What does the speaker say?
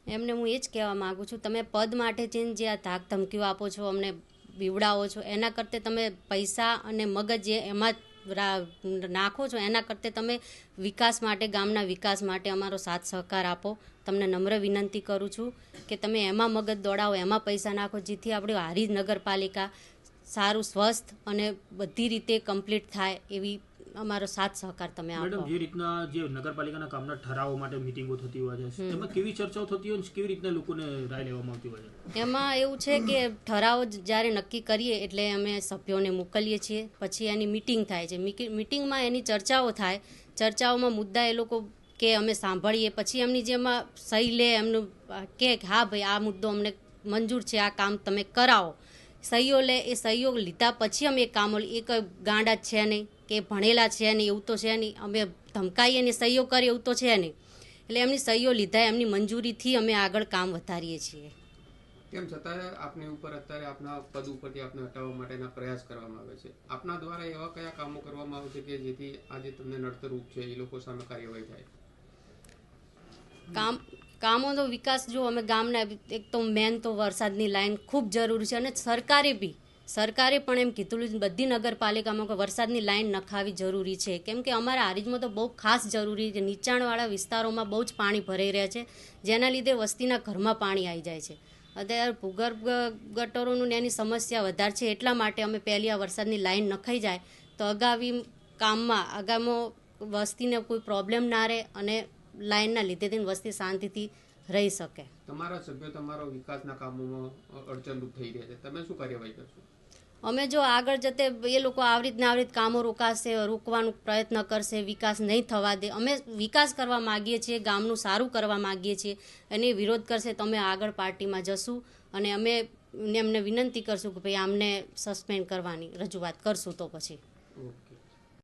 એમને હું એ જ કહેવા માગું છું, તમે પદ માટે જઈને જે આ ધાક ધમકીઓ આપો છો, અમને બીવડાવો છો, એના કરતાં તમે પૈસા અને મગજ જે એમાં નાખો છો એના કરતાં તમે વિકાસ માટે, ગામના વિકાસ માટે અમારો સાથ સહકાર આપો. તમને નમ્ર વિનંતી કરું છું કે તમે એમાં મગજ દોડાવો, એમાં પૈસા નાખો, જેથી આપણી હારીજ નગરપાલિકા સારું, સ્વસ્થ અને બધી રીતે કમ્પ્લીટ થાય એવી અમારો સાથ સહકાર તમે આપો. મેડમ, જે રીતના જે નગરપાલિકાના કામના ઠરાવો માટે મીટિંગો થતી હોય છે, એમાં કેવી ચર્ચાઓ થતી હોય છે, કેવી રીતના લોકોને રાય લેવામાં આવતી હોય છે? એમાં એવું છે કે ઠરાવો જ્યારે નક્કી કરીએ એટલે અમે સભ્યોને મોકલીએ છીએ, પછી એની મીટિંગ થાય છે. મીટિંગમાં એની ચર્ચાઓ થાય, ચર્ચાઓમાં મુદ્દા એ લોકો કે અમે સાંભળીએ, પછી એમની જેમાં સહી લે, એમનું કે હા ભાઈ આ મુદ્દો અમને મંજૂર છે, આ કામ તમે કરાવો, સહીઓ લે. એ સહીઓ લીધા પછી અમે કામો, એક ગાંડા છે નહીં કે ભણેલા છે નહીં, એવું તો છે નહીં, અમે ધમકાઈએ ને સહીઓ કરીએ એવું તો છે નહીં. એટલે એમની સહીઓ લીધા, એમની મંજૂરીથી અમે આગળ કામ વધારીએ છીએ. તેમ છતાં આપની ઉપર અત્યારે આપના પદ ઉપરથી આપને હટાવવા માટેના પ્રયાસ કરવામાં આવે છે. આપના દ્વારા એવા કયા કામો કરવામાં આવે છે કે જેથી આજે તમને નડતરરૂપ છે એ લોકો સામે કાર્યવાહી થાય? કામોનો વિકાસ જો અમે ગામના, એક તો મેન તો વરસાદની લાઈન ખૂબ જરૂરી છે, અને સરકારે પણ એમ કીધું બધી નગરપાલિકામાં કે વરસાદની લાઈન નખાવી જરૂરી છે, કેમ કે અમારા હારીજમાં તો બહુ ખાસ જરૂરી છે. નીચાણવાળા વિસ્તારોમાં બહુ જ પાણી ભરાઈ રહ્યા છે, જેના લીધે વસ્તીના ઘરમાં પાણી આવી જાય છે. અત્યારે ભૂગર્ભ ગટરોનું એની સમસ્યા વધારે છે, એટલા માટે અમે પહેલી આ વરસાદની લાઈન નખાઈ જાય તો આગામી વસ્તીને કોઈ પ્રોબ્લેમ ના રહે અને લાઈનના લીધે વસ્તી શાંતિથી રહી શકે. તમારા સભ્યો તમારો વિકાસના કામોમાં અડચણરૂપ થઈ રહ્યા છે, તમે શું કાર્યવાહી કરશો? અમે જો આગળ જતે એ લોકો આવી રીત કામો રોકવાનો પ્રયત્ન કરશે, વિકાસ નહીં થવા દે, અમે વિકાસ કરવા માગીએ છીએ, ગામનું સારું કરવા માગીએ છીએ, અને વિરોધ કરશે તો અમે આગળ પાર્ટીમાં જશું અને અમે એમને વિનંતી કરશું કે ભાઈ આમને સસ્પેન્ડ કરવાની રજૂઆત કરશું. તો પછી